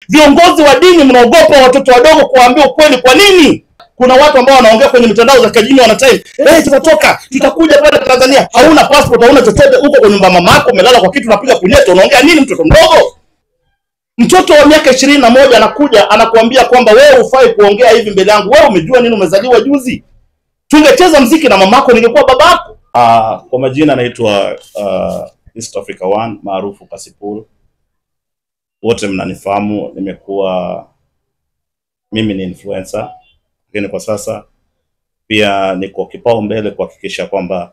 Viongozi wa dini mnaogopa watoto wadogo kuambia ukweli. Kwa nini? Kuna watu ambao wanaongea kwenye mitandao za kijini wanataka tutatoka, tutakuja pale Tanzania. Hauna passport, hauna chochote, uko kwa nyumba mama yako umelala kwa kitu unapiga punyeto, unaongea nini mtoto mdogo? Mtoto wa miaka 21 anakuja anakuambia kwamba wewe hufai kuongea hivi mbele yangu. Wewe umejua nini? Umezaliwa juzi. Tungecheza muziki na mamako ningekuwa babako. Kwa majina naitwa East Africa One maarufu Kasipul. Wote mnanifahamu, mimi ni influencer. Lakini kwa sasa pia niko kipao mbele kuhakikisha kwamba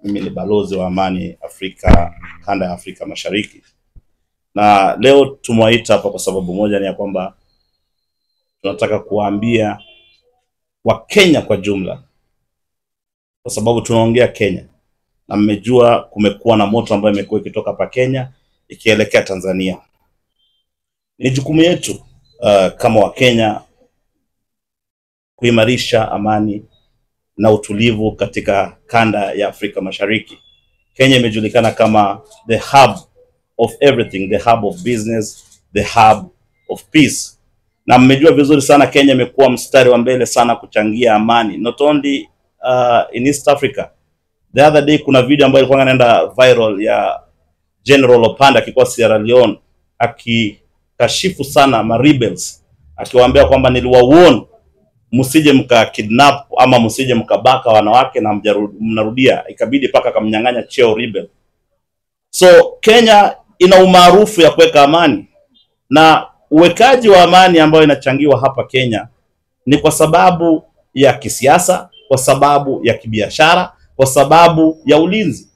mimi ni balozi wa amani Afrika, kanda ya Afrika Mashariki. Na leo tumewaita hapa kwa sababu moja, ni ya kwamba tunataka kuambia wa Kenya kwa jumla, kwa sababu tunaongea Kenya na mmejua kumekuwa na moto ambayo imekuwa ikitoka hapa Kenya ikielekea Tanzania. Ni jukumu yetu kama wa Kenya kuimarisha amani na utulivu katika kanda ya Afrika Mashariki. Kenya imejulikana kama the hub of everything, the hub of business, the hub of peace. Na mmejua vizuri sana Kenya imekuwa mstari wa mbele sana kuchangia amani, not only in East Africa. The other day kuna video ambayo ilikuwa inaenda viral ya General Opanda akikuwa Sierra Leone akikashifu sana ma rebels, akiwaambia kwamba niliwawarn msije mka kidnap ama msije mkabaka wanawake na mnarudia, ikabidi paka kamnyang'anya cheo rebel. So Kenya ina umaarufu ya kuweka amani, na uwekaji wa amani ambayo inachangiwa hapa Kenya ni kwa sababu ya kisiasa, kwa sababu ya kibiashara, kwa sababu ya ulinzi.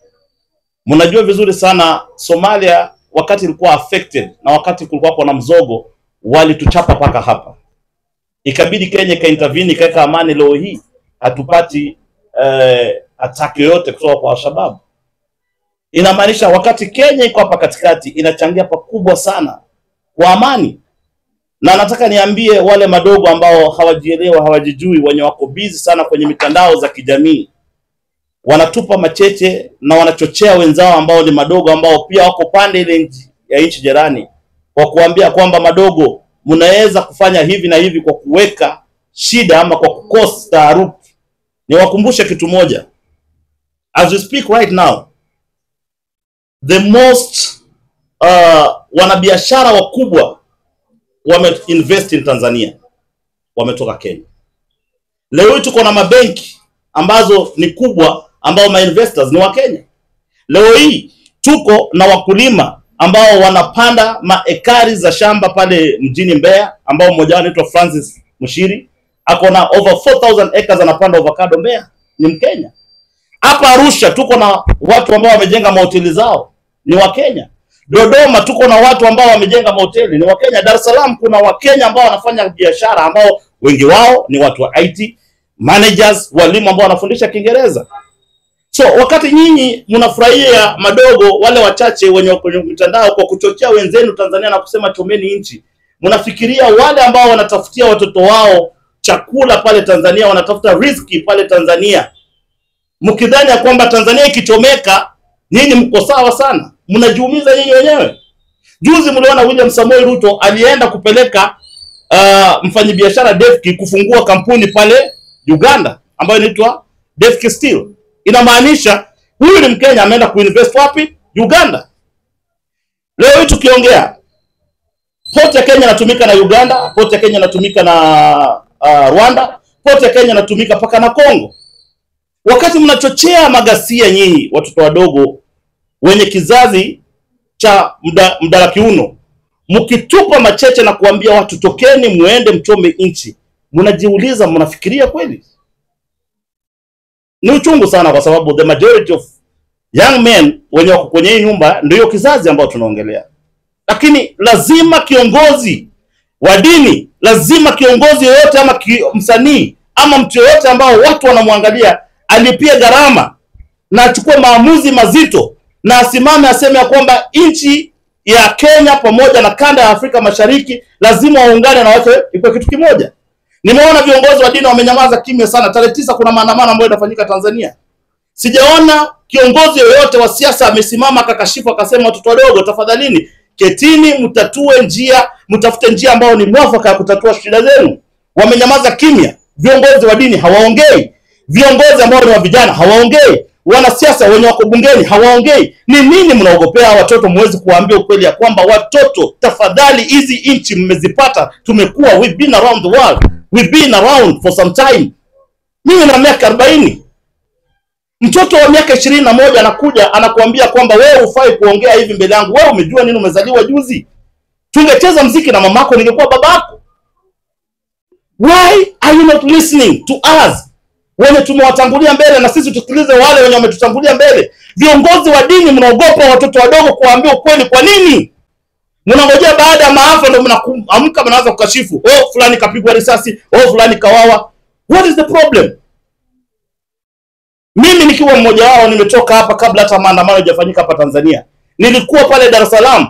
Mnajua vizuri sana Somalia wakati ilikuwa affected na wakati kulikuwa kuna mzogo walituchapa paka hapa. Ikabidi Kenya ikaintervene ikaweka amani. Leo hii hatupati attack yoyote kutoka kwa Al-Shabaab. Inamaanisha wakati Kenya iko hapa katikati inachangia pakubwa sana kwa amani. Na nataka niambie wale madogo ambao hawajielewa, hawajijui, wenye wako busy sana kwenye mitandao za kijamii, wanatupa macheche na wanachochea wenzao ambao ni madogo ambao pia wako pande ile ya nchi jirani, kwa kuambia kwamba madogo mnaweza kufanya hivi na hivi kwa kuweka shida ama kwa kukosa taharuki. Niwakumbushe kitu moja. As we speak right now, the most wanabiashara wakubwa wameinvest in Tanzania wametoka Kenya. Leo tuko na mabenki ambazo ni kubwa ambao ma investors ni wa Kenya. Leo hii tuko na wakulima ambao wanapanda maekari za shamba pale mjini Mbeya, ambao mmoja wao anaitwa Francis Mushiri, ako na over 4000 acres anapanda avocado. Mbeya ni Mkenya. Hapa Arusha tuko na watu ambao wamejenga mahoteli zao ni wa Kenya. Dodoma tuko na watu ambao wamejenga mahoteli ni wa Kenya. Dar es Salaam kuna Wakenya ambao wanafanya biashara ambao wengi wao ni watu wa IT, managers, walimu ambao wanafundisha Kiingereza. So wakati nyinyi mnafurahia madogo wale wachache wenye kwenye mitandao kwa kuchochea wenzenu Tanzania na kusema chomeni nchi, mnafikiria wale ambao wanatafutia watoto wao chakula pale Tanzania, wanatafuta riziki pale Tanzania, mkidhani ya kwamba Tanzania ikichomeka nyinyi mko sawa sana, mnajiumiza nyinyi wenyewe. Juzi mliona William Samoei Ruto alienda kupeleka mfanyabiashara Devki kufungua kampuni pale Uganda ambayo inaitwa Devki Steel. Inamaanisha huyu ni Mkenya ameenda kuinvest wapi? Uganda. Leo hii tukiongea, port ya Kenya inatumika na Uganda, port ya Kenya inatumika na Rwanda, port ya Kenya inatumika paka na Kongo. Wakati mnachochea magasia nyinyi watoto wadogo wenye kizazi cha mdala kiuno, mkitupa macheche na kuambia watu tokeni muende mchome nchi, mnajiuliza mnafikiria kweli? Ni uchungu sana, kwa sababu the majority of young men wenye wako kwenye hii nyumba ndio kizazi ambao tunaongelea. Lakini lazima kiongozi wa dini, lazima kiongozi yoyote ama msanii ama mtu yoyote ambao watu wanamwangalia alipia gharama na achukue maamuzi mazito na asimame aseme ya kwamba nchi ya Kenya pamoja na kanda ya Afrika Mashariki lazima waungane na watu ikuwe kitu kimoja. Nimeona viongozi wa dini wamenyamaza kimya sana. Tarehe 9 kuna maandamano ambayo yanafanyika Tanzania. Sijaona kiongozi yoyote wa siasa amesimama akakashifu akasema watoto wadogo tafadhalini ketini mtatue njia mtafute njia ambayo ni mwafaka ya kutatua shida zenu. Wamenyamaza kimya. Viongozi wa dini hawaongei, viongozi ambao ni wa vijana hawaongei, wanasiasa wenye wako bungeni hawaongei. Ni nini mnaogopea watoto? Muwezi kuwaambia ukweli ya kwamba watoto, tafadhali, hizi inchi mmezipata, tumekuwa, we've been around the world, we've been around for some time. Mimi na miaka 40, mtoto wa miaka 21 anakuja anakuambia kwamba wewe hufai kuongea hivi mbele yangu. Wewe umejua nini? Umezaliwa juzi. Tungecheza mziki na mamako, ningekuwa babako. Why are you not listening to us wenye tumewatangulia mbele, na sisi tusikilize wale wenye wametutangulia mbele? Viongozi wa dini mnaogopa watoto wadogo kuambia ukweli. Kwa nini? Mnangojea baada ya maafa ndio mnaamka mnaanza kukashifu, oh fulani kapigwa risasi, oh fulani kawawa. What is the problem? Mimi nikiwa mmoja wao, nimetoka hapa kabla hata maandamano hajafanyika hapa Tanzania. Nilikuwa pale Dar es Salaam,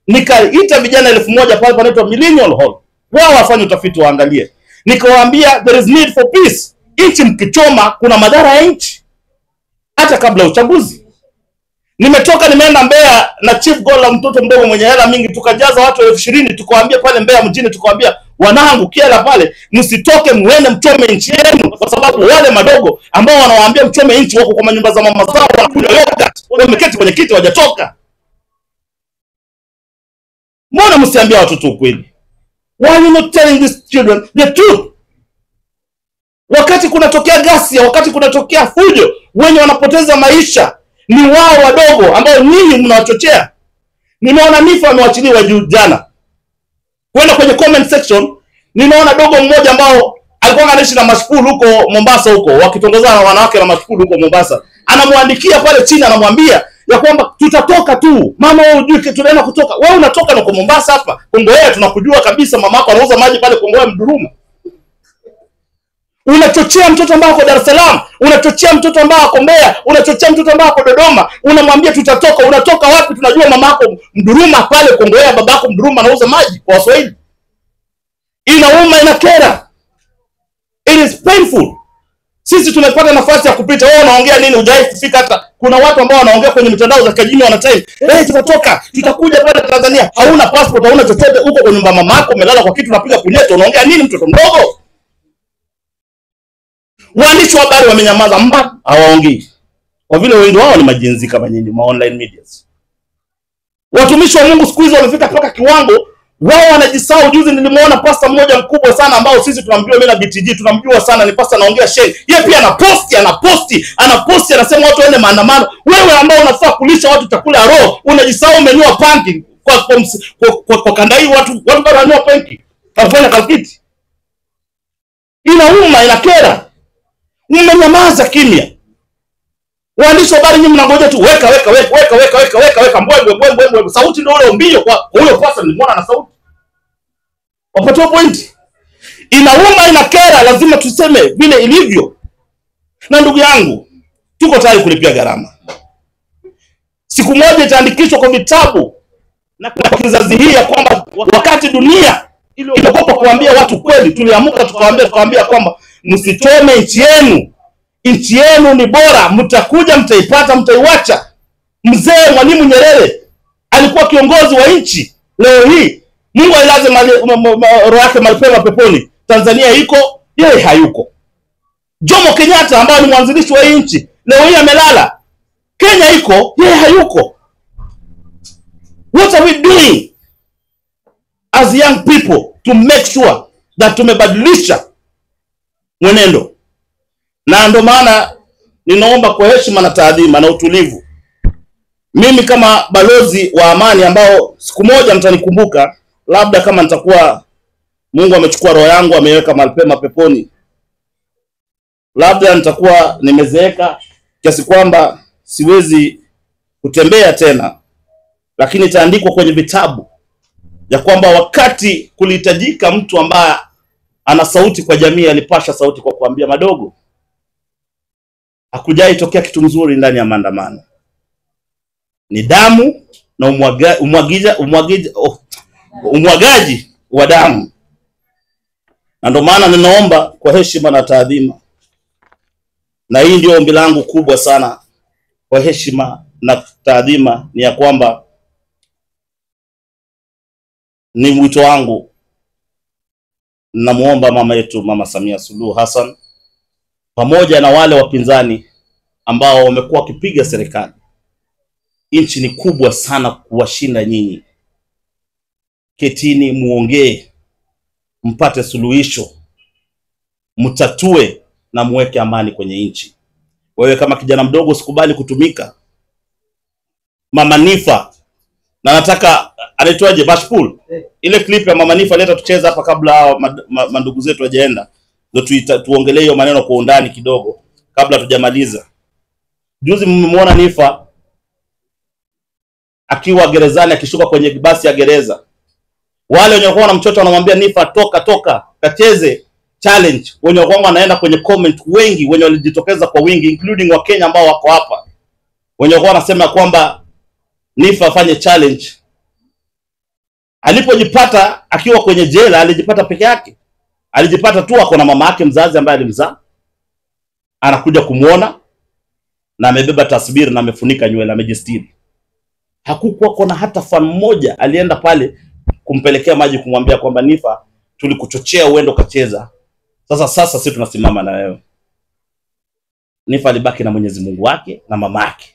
nikaita vijana 1000 pale panaitwa Millennium Hall. Wao wafanye utafiti, waangalie. Nikawaambia there is need for peace. Nchi mkichoma kuna madhara ya nchi hata kabla uchaguzi. Nimetoka nimeenda Mbeya na Chief Gola, mtoto mdogo mwenye hela mingi, tukajaza watu 20,000, tukawaambia pale Mbeya mjini, tukawaambia wanangu kiela pale, msitoke muende mchome nchi yenu, kwa sababu wale madogo ambao wanawaambia mchome nchi wako kwa manyumba za mama zao wanakunywa yogurt, wameketi kwenye kiti hawajatoka. Mbona msiambia watoto ukweli? Why are you not telling these children the truth? Wakati kunatokea ghasia, wakati kunatokea fujo, wenye wanapoteza maisha ni wao wadogo ambao nyinyi mnawachochea. Nimeona Nifa amewachiliwa jana. Kwenda kwenye comment section, nimeona dogo mmoja ambao alikuwa anaishi na mashukuru huko Mombasa huko, wakitongozana na wanawake na mashukuru huko Mombasa. Anamwandikia pale chini, anamwambia ya kwamba tutatoka tu. Mama wewe hujui tunaenda kutoka. Wewe unatoka na kwa Mombasa hapa. Kongoea tunakujua kabisa, mamako anauza maji pale Kongoea Mduruma. Unachochea mtoto ambao kwa Dar es Salaam, unachochea mtoto ambao kwa Mbeya, unachochea mtoto ambao kwa Dodoma, unamwambia tutatoka. Unatoka wapi? Tunajua mamako Mduruma pale Kongoea, babako Mduruma anauza maji kwa Waswahili. Inauma, inakera. It is painful. Sisi tumepata nafasi ya kupita. Wewe unaongea nini? Hujai kufika hata. Kuna watu ambao wanaongea kwenye mitandao za kijini, wana time. Tutatoka, tutakuja pale Tanzania. Hauna passport, hauna chochote, uko kwa nyumba mamako, umelala kwa kitu, unapiga punyeto, unaongea nini mtoto mdogo? Waandishi wa habari wamenyamaza, hawaongei. Kwa vile wengi wao ni majenzi kama nyinyi ma online medias. Watumishi wa Mungu siku hizo wamefika mpaka kiwango wao wanajisahau. Juzi nilimuona pastor mmoja mkubwa sana ambao sisi tunamjua, mimi na BTG tunamjua sana, ni pastor anaongea sheng. Yeye pia anaposti anasema watu waende maandamano. Wewe ambao unafaa kulisha watu chakula ya roho, unajisahau umenyoa panki kwa kanda hii. Watu bado wananyoa panki kafanya kalkiti. Inauma, inakera. Mmenyamaza kimya. Waandishi wa habari nyinyi mnangoja tu weka mbwembwe. Sauti ndio ile mbio kwa huyo pastor, nilimwona na sauti. Wapatoa point. Inauma, inakera, lazima tuseme vile ilivyo. Na ndugu yangu, tuko tayari kulipia gharama. Siku moja itaandikishwa kwa vitabu na kwa kizazi hii ya kwamba wakati dunia iliogopa kuambia watu kweli, tuliamuka tukawaambia kwamba msichome nchi yenu. Nchi yenu ni bora, mtakuja mtaipata, mtaiwacha. Mzee Mwalimu Nyerere alikuwa kiongozi wa nchi. Leo hii Mungu ailaze roho yake mahali pema peponi. Tanzania iko, yeye hayuko. Jomo Kenyatta ambaye ni mwanzilishi wa nchi, leo hii amelala. Kenya iko, yeye hayuko. What are we doing as young people to make sure that tumebadilisha mwenendo? Na ndio maana ninaomba kwa heshima na taadhima na utulivu, mimi kama balozi wa amani ambao siku moja mtanikumbuka, labda kama nitakuwa Mungu amechukua roho yangu ameweka mahali pema peponi, labda nitakuwa nimezeeka kiasi kwamba siwezi kutembea tena, lakini itaandikwa kwenye vitabu ya kwamba wakati kulihitajika mtu ambaye ana sauti kwa jamii, alipasha sauti kwa kuambia madogo. Hakujai tokea kitu mzuri ndani ya maandamano. Ni damu na umwagaji wa damu. Na ndio maana ninaomba kwa heshima na taadhima, na hii ndio ombi langu kubwa sana, kwa heshima na taadhima, ni ya kwamba Ni mwito wangu, namuomba mama yetu Mama Samia Suluhu Hassan pamoja na wale wapinzani ambao wamekuwa wakipiga serikali. Nchi ni kubwa sana kuwashinda nyinyi. Ketini muongee, mpate suluhisho, mtatue na muweke amani kwenye nchi. Wewe kama kijana mdogo usikubali kutumika. Mama Nifa, na nataka anaitwaje, Bashpool, ile clip ya Mama Nifa leta tucheza hapa kabla mandugu zetu wajaenda, ndio tuongelee hiyo maneno kwa undani kidogo kabla tujamaliza. Juzi mmemwona Nifa akiwa gerezani akishuka kwenye basi ya gereza. Wale wenye walikuwa wanamchota wanamwambia Nifa toka kacheze challenge. Wenye walikuwa wanaenda kwenye comment, wengi wenye walijitokeza kwa wingi including wa Kenya ambao wako hapa, wenye walikuwa wanasema kwamba Nifa afanye challenge. Alipojipata akiwa kwenye jela, alijipata peke yake. Alijipata tu ako na mama yake mzazi ambaye alimzaa, anakuja kumuona na amebeba tasbiri na amefunika nywele, amejistiri. Hakukuwa kuna hata fan mmoja alienda pale kumpelekea maji kumwambia kwamba Nifa, tulikuchochea uende kacheza, sasa sisi tunasimama na wewe. Nifa alibaki na Mwenyezi Mungu wake na mama yake.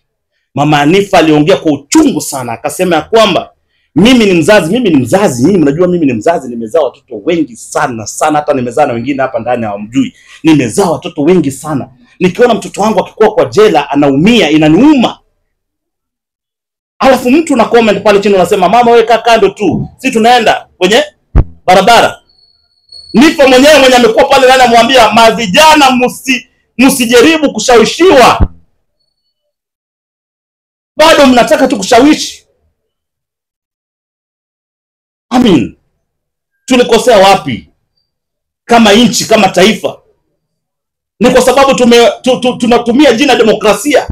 Mama Nifa aliongea kwa uchungu sana, akasema ya kwamba mimi ni mzazi, nyinyi mnajua mimi ni mzazi, nimezaa watoto wengi sana, hata nimezaa na wengine hapa ndani hawamjui. Nimezaa watoto wengi sana. Nikiona mtoto wangu akikuwa kwa jela anaumia, inaniuma. Alafu mtu na comment pale chini unasema mama wewe kaa kando tu, sisi tunaenda kwenye barabara. Nifa mwenyewe mwenye amekuwa pale ndani amwambia mavijana msijaribu kushawishiwa. Bado mnataka tu kushawishi. Tulikosea wapi kama nchi, kama taifa? Ni kwa sababu tunatumia jina demokrasia.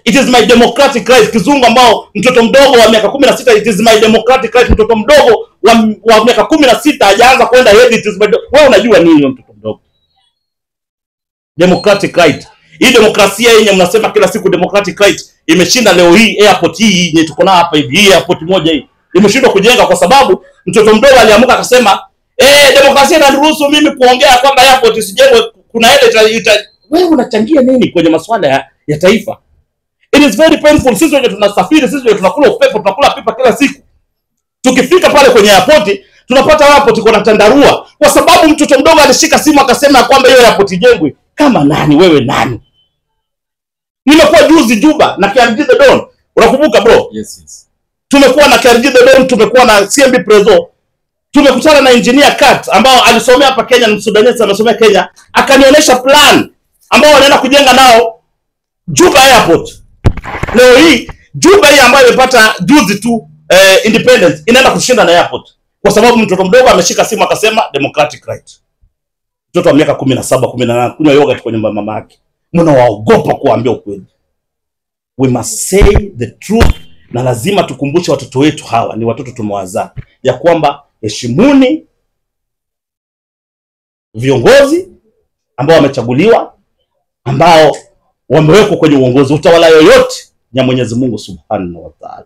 It is my democratic right. Kizungu ambao mtoto mdogo wa miaka 16, it is my democratic right. Mtoto mdogo wa miaka 16 hajaanza kwenda hedhi, it is my wewe unajua nini mtoto mdogo? Democratic right. Hii demokrasia yenye mnasema kila siku democratic right imeshinda leo hii airport hii yenye tuko na hapa hivi. Hii airport moja hii imeshindwa kujenga kwa sababu mtoto mdogo aliamuka akasema demokrasia inaruhusu mimi kuongea kwamba airport isijengwe, kuna ile wewe unachangia nini kwenye masuala ya taifa? It is very painful. Sisi wenye tunasafiri, sisi wenye tunakula upepo, tunakula pipa kila siku, tukifika pale kwenye airport tunapata airport iko na tandarua kwa sababu mtoto mdogo alishika simu akasema kwamba hiyo airport ijengwe. Kama nani wewe, nani? Nimekuwa juzi Juba na KRG The Don. Unakumbuka bro? Yes. Tumekuwa na KRG The Don, tumekuwa na CMB Prezo. Tumekutana na engineer Kat ambao alisomea hapa Kenya, ni Sudanese, amesomea Kenya, akanionyesha plan ambao wanaenda kujenga nao Juba Airport. Leo hii Juba hii ambayo imepata juzi tu independence inaenda kushinda na airport kwa sababu mtoto mdogo ameshika simu akasema democratic right. Mtoto wa miaka 17, 18 kunywa yogurt kwenye mama yake. Mnawaogopa kuambia ukweli. We must say the truth, na lazima tukumbushe watoto wetu, hawa ni watoto tumewazaa, ya kwamba heshimuni viongozi ambao wamechaguliwa, ambao wamewekwa kwenye uongozi. Utawala yoyote ya Mwenyezi Mungu Subhanahu wa Ta'ala.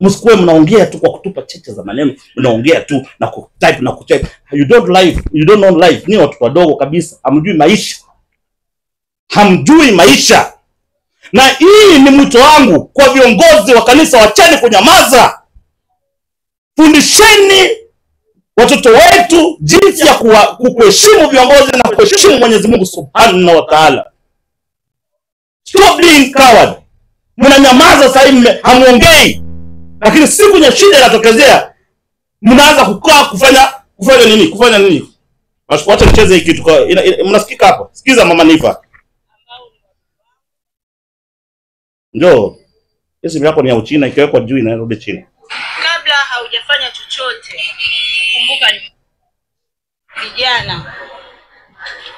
Msikuwe mnaongea tu kwa kutupa cheche za maneno, mnaongea tu na kutype na kucheck. You don't know life. Ni watu wadogo kabisa, hamjui maisha. Na hii ni mwito wangu kwa viongozi wa kanisa, wachane kunyamaza. Fundisheni watoto wetu jinsi ya kuheshimu viongozi na kuheshimu Mwenyezi Mungu Subhanahu wa Ta'ala. Stop being coward. Mnanyamaza sasa hivi, hamuongei. Lakini siku ya shida inatokezea mnaanza kukaa kufanya nini? Wacha nicheze hiki kitu. Mnasikika hapa? Sikiza Mama Nifa. Njoo. Hizi yako ni ya Uchina, ikiwekwa juu inarudi chini. Kabla haujafanya chochote, kumbuka ni vijana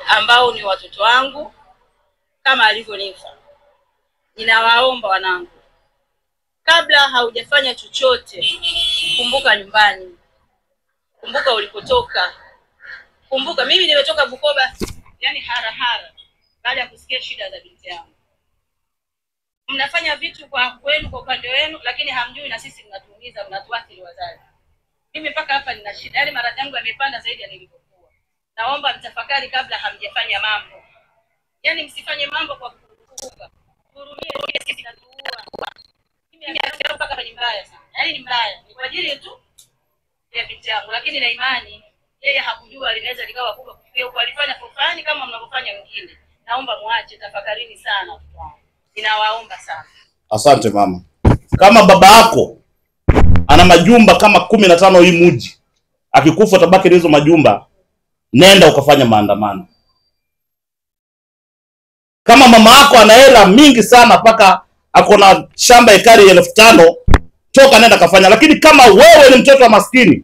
ambao ni watoto wangu kama alivyo Nifa. Ninawaomba wanangu, kabla haujafanya chochote, kumbuka nyumbani. Kumbuka ulipotoka. Kumbuka mimi nimetoka Bukoba, yani harahara, baada ya kusikia shida za binti yangu. Mnafanya vitu kwa kwenu, kwa upande wenu, lakini hamjui na sisi mnatuumiza, mnatuathiri wazazi. Mimi mpaka hapa nina shida, yaani maradhi yangu yamepanda zaidi ya nilivyokuwa. Naomba mtafakari kabla hamjafanya mambo. Yaani msifanye mambo kwa kurupuka. Hurumie sisi na tuua. Mimi nasema mpaka hapa ni mbaya sana. Yaani ni mbaya. Ni kwa ajili tu ya binti yangu, lakini na imani yeye hakujua linaweza likawa kubwa kufikia huko. Alifanya fulani kama mnavyofanya wengine. Naomba muache, tafakarini sana. Ninawaomba sana. Asante mama. Kama baba yako ana majumba kama 15 hii mji, akikufa tabaki hizo majumba, nenda ukafanya maandamano. Kama mama yako ana hela mingi sana paka akona shamba ekari 5,000, toka nenda kafanya. Lakini kama wewe ni mtoto wa maskini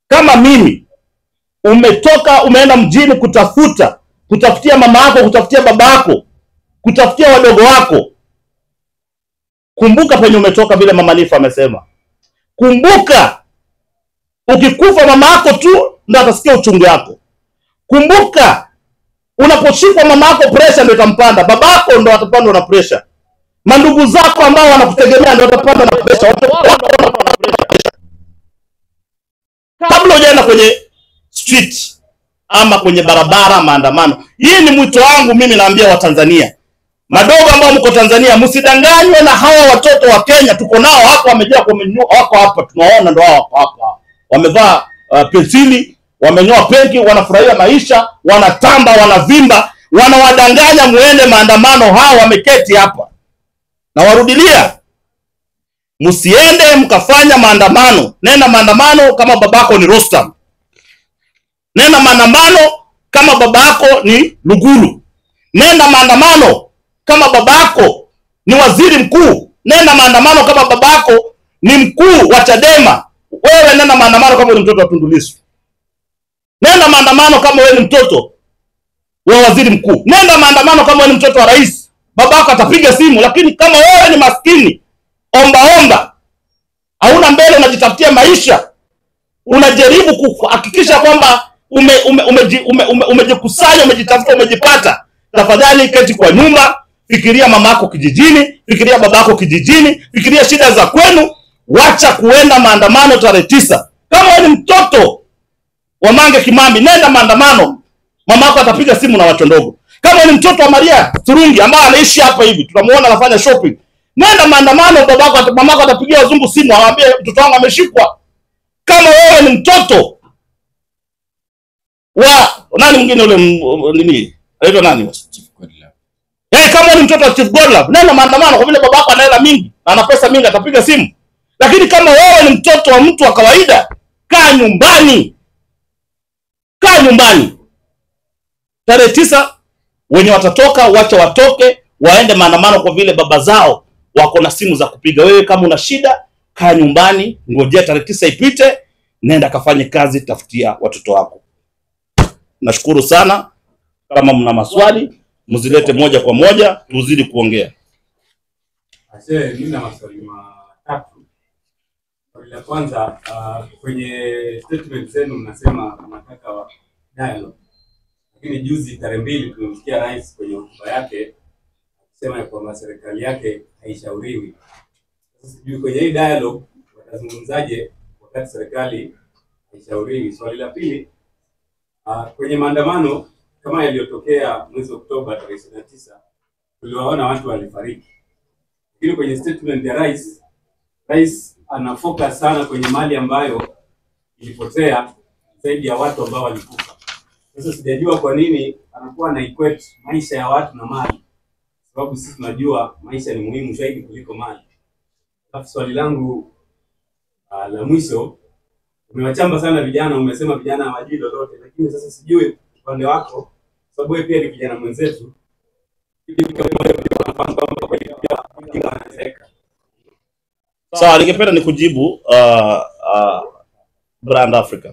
kama mimi, umetoka umeenda mjini kutafutia mama yako, kutafutia baba yako, kutafutia wadogo wako, kumbuka penye umetoka. Vile mama Nifa amesema, kumbuka ukikufa mama yako tu ndo atasikia uchungu wako. Kumbuka unaposhikwa mama yako pressure ndio itampanda, baba yako ndo atapandwa na pressure, mandugu zako ambao wanakutegemea ndio watapandwa na pressure, watoto wako watapandwa na pressure. Kabla hujaenda kwenye street ama kwenye barabara maandamano, hii ni mwito wangu mimi, naambia Watanzania madogo ambao mko Tanzania, msidanganywe na hawa watoto wa Kenya. Tuko nao hapa, wamejaa wako hapa, tunaona ndio hao hapa wamevaa pensili, wamenyoa penki, wanafurahia maisha, wanatamba, wanavimba, wanawadanganya muende maandamano. Hao wameketi hapa na warudilia, msiende mkafanya maandamano. Nenda maandamano kama babako ni Rostam, nenda maandamano kama babako ni Lugulu, nenda maandamano kama babako ni waziri mkuu, nenda maandamano kama babako ni mkuu wa Chadema. Wewe nenda maandamano kama ni mtoto wa Tundu Lissu, nenda maandamano kama wewe ni mtoto wa waziri mkuu, nenda maandamano kama wewe ni mtoto wa rais. Babako atapiga simu. Lakini kama wewe ni maskini omba, hauna mbele, unajitafutia maisha, unajaribu kuhakikisha kwamba umejikusanya, umejitafuta, umejipata, tafadhali keti kwa nyumba, fikiria mama yako kijijini, fikiria baba yako kijijini, fikiria shida za kwenu. Wacha kuenda maandamano tarehe 9. Kama wewe ni mtoto wa Mange Kimambi, nenda maandamano, mama yako atapiga simu na watu ndogo. Kama wewe ni mtoto wa Maria Turungi ambaye anaishi hapa hivi, tunamuona anafanya shopping, nenda maandamano, babako mamako atapigia wazungu simu, awaambie mtoto wangu ameshikwa. Kama wewe ni mtoto wa nani mwingine ule nini anaitwa nani, kama ni mtoto wa Chief Godlove, nenda maandamano, kwa vile babako ana hela mingi, ana pesa mingi, atapiga simu. Lakini kama wewe ni mtoto wa mtu wa kawaida, kaa nyumbani. Kaa nyumbani. Tarehe 9 wenye watatoka, wacha watoke, waende maandamano, kwa vile baba zao wako na simu za kupiga. Wewe kama una shida, kaa nyumbani, ngojea tarehe 9 ipite, nenda kafanye kazi, tafutia watoto wako. Nashukuru sana. Kama mna maswali mzilete moja kwa moja, tuzidi kuongea. Mimi na maswali matatu. Swali la kwanza, kwenye statement zenu mnasema mnataka dialogue. Lakini juzi tarehe 2 tumemsikia rais kwenye hotuba yake akisema kwamba serikali yake haishauriwi. Sasa sijui kwenye hii dialogue watazungumzaje wakati serikali haishauriwi. Swali la pili, kwenye maandamano kama yaliyotokea mwezi Oktoba tarehe 29, tuliwaona watu walifariki. Lakini kwenye statement ya rais ana focus sana kwenye mali ambayo ilipotea zaidi ya watu ambao walikufa. Sasa sijajua kwa nini anakuwa na equate maisha ya watu na mali, sababu sisi tunajua maisha ni muhimu zaidi kuliko mali. Alafu swali langu la mwisho, umewachamba sana vijana, umesema vijana hawajui lolote, lakini sasa sijui upande wako, sababu wewe pia ni kijana mwenzetu, Sawa, ningependa nikujibu Brand Africa.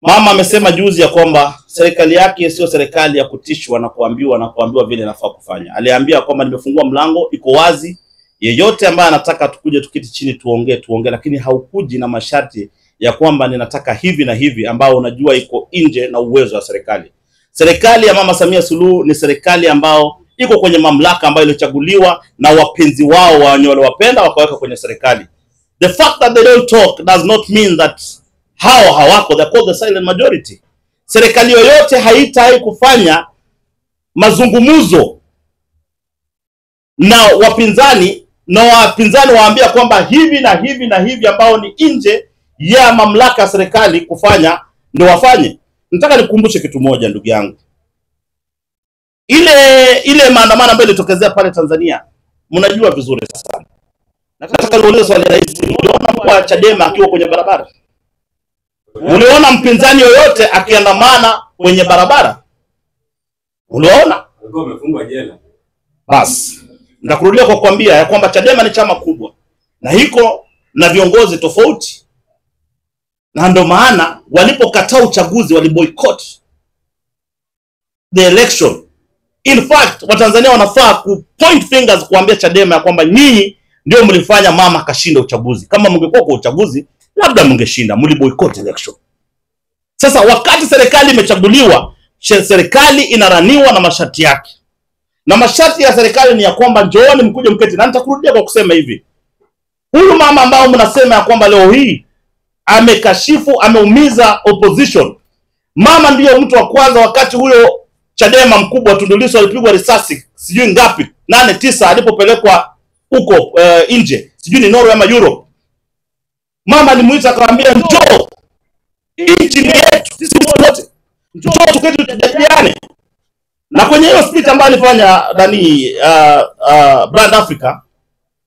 Mama amesema juzi ya kwamba serikali yake sio serikali ya kutishwa na kuambiwa vile nafaa kufanya. Aliambia kwamba nimefungua mlango, iko wazi, yeyote ambaye anataka tukuje tukiti chini tuongee, lakini haukuji na masharti ya kwamba ninataka hivi na hivi ambao unajua iko nje na uwezo wa serikali. Serikali ya Mama Samia Suluhu ni serikali ambao iko kwenye mamlaka ambayo ilichaguliwa na wapenzi wao wenye waliwapenda wakaweka kwenye serikali. The fact that they don't talk does not mean that hao hawako. They're called the silent majority. Serikali yoyote haitai kufanya mazungumzo na wapinzani na wapinzani waambia kwamba hivi na hivi na hivi ambao ni nje ya mamlaka ya serikali kufanya ndio wafanye. Nataka nikukumbushe kitu moja ndugu yangu. Ile maandamano ambayo ilitokezea pale Tanzania, mnajua vizuri sana. Nataka niulize swali rahisi. Uliona kwa Chadema akiwa kwenye barabara? Uliona mpinzani yoyote akiandamana kwenye barabara? Uliona? Alikuwa amefungwa jela. Basi nitakurudia kwa kuambia ya kwamba Chadema ni chama kubwa na hiko na viongozi tofauti, na ndio maana walipokataa uchaguzi waliboycott the election. In fact, Watanzania wanafaa ku point fingers kuambia Chadema ya kwamba nyinyi ndio mlifanya mama kashinda uchaguzi. Kama mngekuwa kwa uchaguzi labda mngeshinda, mliboycott election. Sasa wakati serikali imechaguliwa, serikali inaraniwa na masharti yake. Na masharti ya serikali ni ya kwamba njooni mkuje mketi. Na nitakurudia kwa kusema hivi. Huyu mama ambao mnasema ya kwamba leo hii amekashifu, ameumiza opposition. Mama ndiyo mtu wa kwanza wakati huyo Chadema mkubwa Tundu Lissu alipigwa risasi sijui ngapi 8 9 alipopelekwa huko nje sijui ni Norway ama Europe. Mama alimuita akamwambia njoo, nchi ni yetu sisi wote, njoo tuketi tujadiliane. Na kwenye hiyo speech ambayo alifanya Brand Africa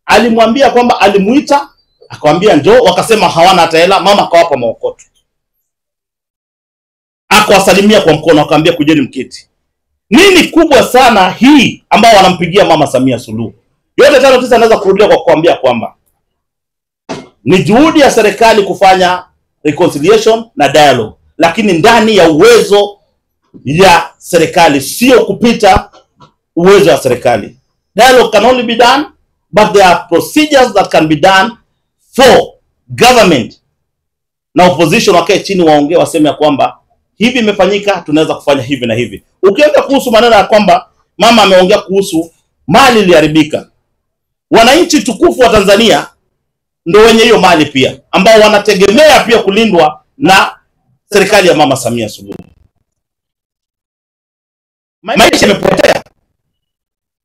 alimwambia kwamba alimuita akamwambia njoo, wakasema hawana hata hela, mama akawapa maokoto. Akawasalimia kwa mkono akamwambia kujeni mketi. Nini kubwa sana hii ambao wanampigia mama Samia Suluhu? Yote 5-9 anaweza kurudia kwa kuambia kwamba ni juhudi ya serikali kufanya reconciliation na dialogue, lakini ndani ya uwezo ya serikali, sio kupita uwezo wa serikali. Dialogue can only be done, but there are procedures that can be done for government na opposition wakae chini waongee waseme ya kwamba hivi imefanyika, tunaweza kufanya hivi na hivi. Ukianza kuhusu maneno ya kwamba mama ameongea kuhusu mali iliharibika, wananchi tukufu wa Tanzania ndio wenye hiyo mali pia, ambao wanategemea pia kulindwa na serikali ya mama Samia Suluhu. Maisha yamepotea,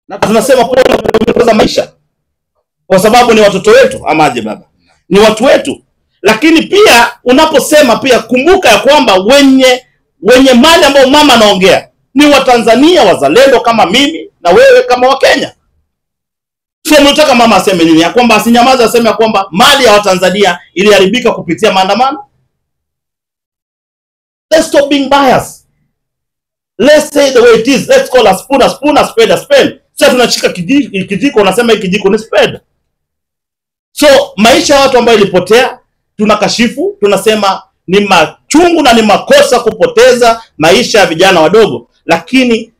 na tunasema pole kupoteza maisha kwa sababu ni watoto wetu, amaje baba, ni watu wetu. Lakini pia unaposema pia kumbuka ya kwamba wenye mali ambao mama anaongea ni Watanzania wazalendo kama mimi na wewe kama Wakenya. Sio mnataka mama aseme nini? Ya kwamba asinyamaze aseme ya kwamba mali ya Watanzania iliharibika kupitia maandamano? Let's stop being biased. Let's say the way it is. Let's call a spoon a spoon, a spade a spade. Sasa tunachika kijiko unasema hiki kijiko ni spade. So maisha ya watu ambao ilipotea tunakashifu, tunasema ni machungu na ni makosa kupoteza maisha ya vijana wadogo, lakini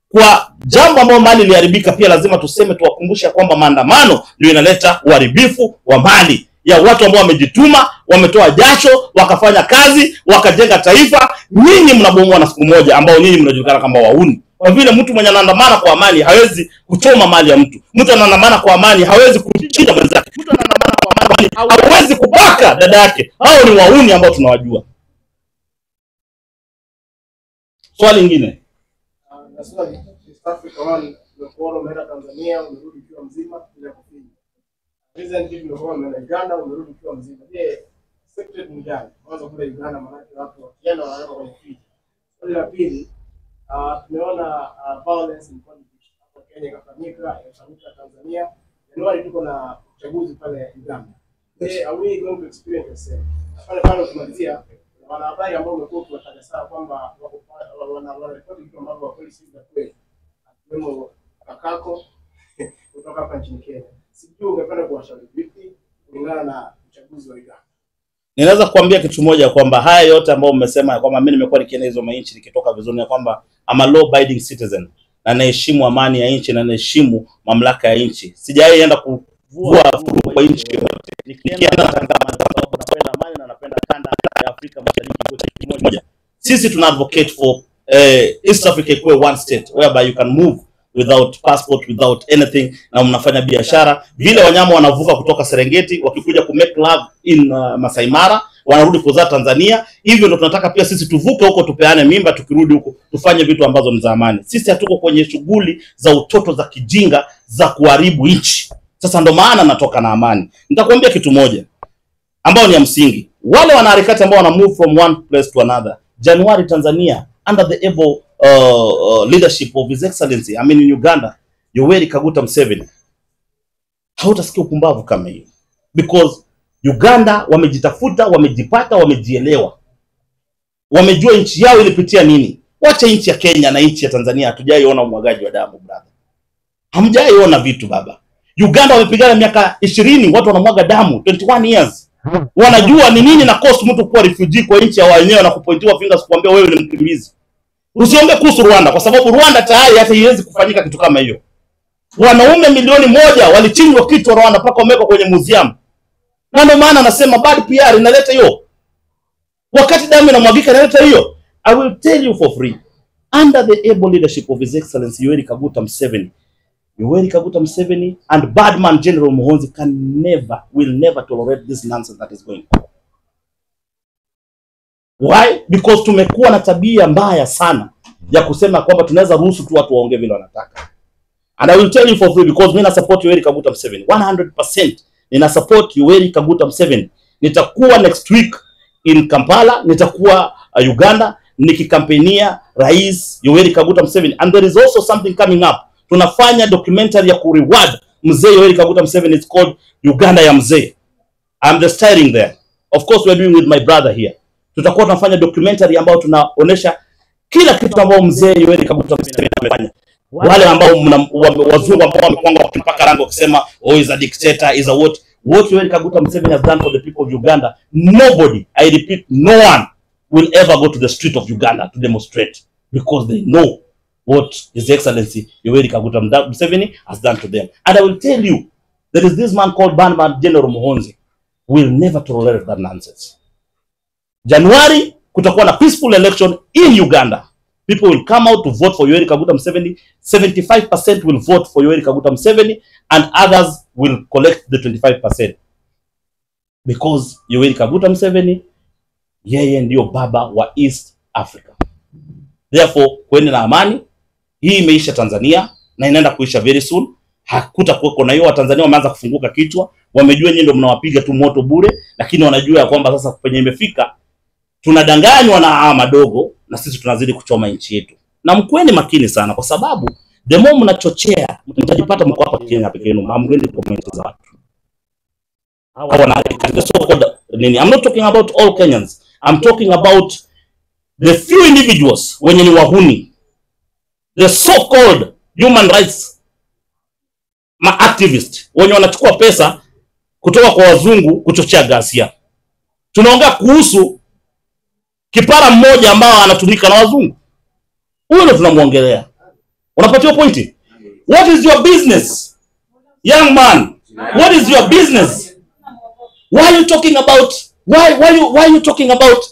kwa jambo ambalo mali iliharibika pia lazima tuseme, tuwakumbusha kwamba maandamano ndio inaleta uharibifu wa mali ya watu ambao wamejituma, wametoa jasho, wakafanya kazi, wakajenga taifa. Nyinyi mnabomoa na siku moja, ambao nyinyi mnajulikana kama wauni. Kwa vile mtu mwenye anaandamana kwa amani hawezi kuchoma mali ya mtu. Mtu anaandamana kwa amani hawezi kuchinja mwenzake. Mtu anaandamana kwa amani hawezi kubaka dada yake. Hao ni wauni ambao tunawajua. Swali lingine. Nasema East Africa one umekuwa umeenda Tanzania umerudi ukiwa mzima bila kufinya. Recently umekuwa umeenda Uganda umerudi ukiwa mzima. Je, secret ni gani? Kwanza kule Uganda maana watu wakienda wanaenda kwenye field. Swali la pili, tumeona violence in politics hapo Kenya ikafanyika Tanzania. Januari tuko na uchaguzi pale Uganda. Je, are we going to experience the same? Pale kumalizia wanahabari ambao wamekuwa kuwataja sana kwamba wanaripoti vitu ambavyo kweli si vya kweli. Akiwemo Kakako kutoka hapa nchini Kenya. Sijui ungependa kuwashauri vipi kulingana na uchaguzi wa Uganda? Ninaweza kuambia kitu moja kwamba haya yote ambao mmesema kwamba mimi nimekuwa nikienda hizo nchi nikitoka vizuri, ya kwamba I'm a law abiding citizen na naheshimu amani ya nchi na naheshimu mamlaka ya nchi. Sijaenda kuvua kwa nchi yote. Nikienda natangamana sababu napenda amani na napenda kanda ya Afrika Mashariki kwa kitu moja. Sisi tuna advocate for East Africa kuwe one state whereby you can move without passport, without anything, na mnafanya biashara. Vile wanyama wanavuka kutoka Serengeti wakikuja ku make love in Masai Mara, wanarudi kuzaa Tanzania. Hivyo ndio tunataka pia sisi tuvuke huko, tupeane mimba, tukirudi huko tufanye vitu ambazo ni za amani. Sisi hatuko kwenye shughuli za utoto za kijinga za kuharibu nchi. Sasa ndo maana natoka na amani. Nitakwambia kitu moja ambao ni ya msingi. Wale wanaharakati ambao wana move from one place to another. January Tanzania under the able leadership of His Excellency, I mean in Uganda, Yoweri Kaguta Museveni. Hautasikia ukumbavu kama hiyo. Because Uganda wamejitafuta, wamejipata, wamejielewa. Wamejua nchi yao ilipitia nini. Wacha nchi ya Kenya na nchi ya Tanzania hatujaiona umwagaji wa damu brother. Hamjaiona vitu baba. Uganda wamepigana miaka 20, watu wanamwaga damu 21 years. Wanajua ni nini na cost mtu kuwa refugee kwa nchi ya wenyewe na kupointiwa fingers kuambia wewe ni mkimbizi. Usiombe kuhusu Rwanda kwa sababu Rwanda tayari hata haiwezi kufanyika kitu kama hiyo. Wanaume milioni 1 walichinjwa kichwa Rwanda mpaka wamewekwa kwenye museum. Na ndio maana nasema bad PR inaleta hiyo. Wakati damu inamwagika inaleta hiyo. I will tell you for free. Under the able leadership of His Excellency Yoweri Kaguta Museveni, Yoweri Kaguta Museveni and Badman General Muhoozi will never tolerate this nonsense that is going on. Why? Because tumekuwa na tabia mbaya sana ya kusema kwamba tunaweza ruhusu tu watu waongee vile wanataka. And I will tell you for free because mimi na support Yoweri Kaguta Museveni 100%. Nina support Yoweri Kaguta Museveni. Nitakuwa next week in Kampala, nitakuwa Uganda nikikampenia Rais Yoweri Kaguta Museveni, and there is also something coming up. Tunafanya documentary ya ku reward Mzee Yoweri Kaguta Museveni. It's called Uganda ya Mzee. I'm the starring there. Of course we are doing with my brother here. Tutakuwa tunafanya documentary ambayo tunaonesha kila kitu ambao Mzee Yoweri Kaguta Museveni amefanya. Wale ambao wazungu ambao wamepanga wakipaka rango kusema oh is a dictator, is a what Yoweri Kaguta Museveni has done for the people of Uganda. Nobody, I repeat, no one will ever go to the street of Uganda to demonstrate because they know what His Excellency Yoweri Kaguta Museveni has done to them. And I will tell you, there is this man called Badman General Muhoozi will never tolerate that nonsense. January, kutakuwa na peaceful election in Uganda. People will come out to vote for Yoweri Kaguta Museveni. 75% will vote for Yoweri Kaguta Museveni and others will collect the 25%. Because Yoweri Kaguta Museveni, yeye ndio baba wa East Africa. Therefore, kwende na amani. Hii imeisha Tanzania na inaenda kuisha very soon. Hakutakuwa na hiyo. Watanzania wameanza kufunguka kichwa. Wamejua nyinyi ndio mnawapiga tu moto bure, lakini wanajua kwamba sasa kwenye imefika tunadanganywa na madogo na sisi tunazidi kuchoma nchi yetu. Na mkweni makini sana kwa sababu the more mnachochea mtajipata mko hapa Kenya peke yenu, hamgendi comment za watu. The so-called nini? I'm not talking about all Kenyans. I'm talking about the few individuals wenye ni wahuni. The so-called human rights activists wenye wanachukua pesa kutoka kwa wazungu kuchochea ghasia. Tunaongea kuhusu kipara mmoja ambao anatumika na wazungu. Huyo ndo tunamuongelea. Unapatiwa pointi? What is your business? Young man, what is your business? Why are you talking about why you talking about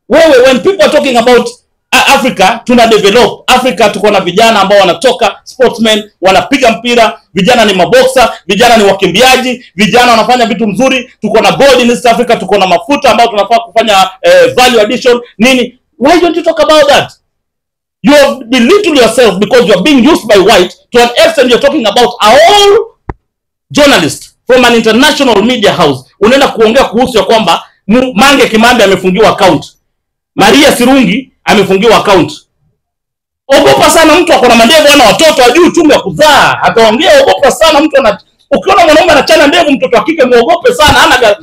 when people are talking about Africa tuna develop Africa, tuko na vijana ambao wanatoka sportsmen, wanapiga mpira, vijana ni maboxer, vijana ni wakimbiaji, vijana wanafanya vitu mzuri, tuko na gold in East Africa, tuko na mafuta ambao tunafaa kufanya value addition nini. Why don't you talk about that? You have belittled yourself because you are being used by white to an extent. You're talking about our journalist from an international media house. Unaenda kuongea kuhusu ya kwamba Mange Kimambi amefungiwa account, Maria Sirungi amefungiwa account. Ogopa sana mtu akona mandevu ana watoto ajui uchumi wa kuzaa. Ataongea ogopa sana mtu ukiona mwanaume anachana ndevu mtoto wa kike muogope sana.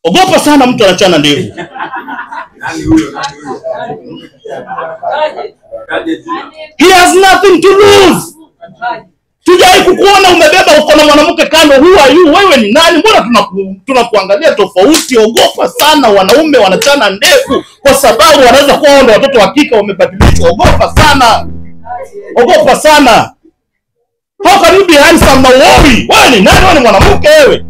Ogopa sana mtu anachana ndevu. Nani huyo? He has nothing to lose. Tujai kukuona umebeba uko na mwanamke kando, who are you? Wewe ni nani? Mbona tunakuangalia tofauti? Ogopa sana wanaume wanachana ndevu kwa sababu wanaweza kuwa ndio watoto wa kike wamebadilishwa. Ogopa sana. Ogopa sana. How can you be handsome na worry? Wewe ni nani? Wewe ni mwanamke wewe.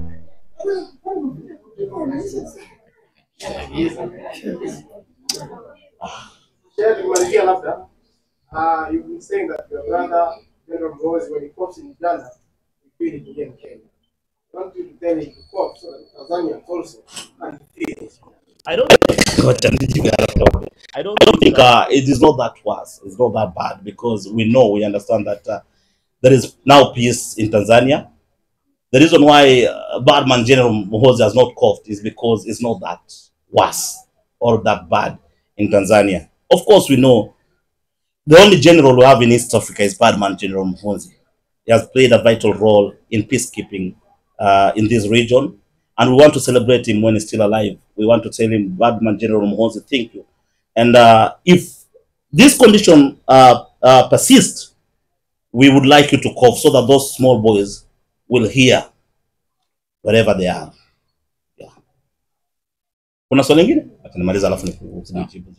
You've been saying that your brother, General Muhoozi, when he coughs in Uganda, he feel it again in Kenya. I want you to tell him to cough so that Tanzania also can feel it. I don't think it is not that worse. It's not that bad because we understand that there is now peace in Tanzania. The reason why Badman General Muhoozi has not coughed is because it's not that worse or that bad in Tanzania. Of course, we know the only general we have in East Africa is Badman General Muhoozi. He has played a vital role in peacekeeping in this region, and we want to celebrate him when he's still alive. We want to tell him, Badman General Muhoozi, thank you. And if this condition persists, we would like you to cough so that those small boys will hear wherever they are. Yeah. Kuna swali lingine? Acha nimaliza alafu nijibu.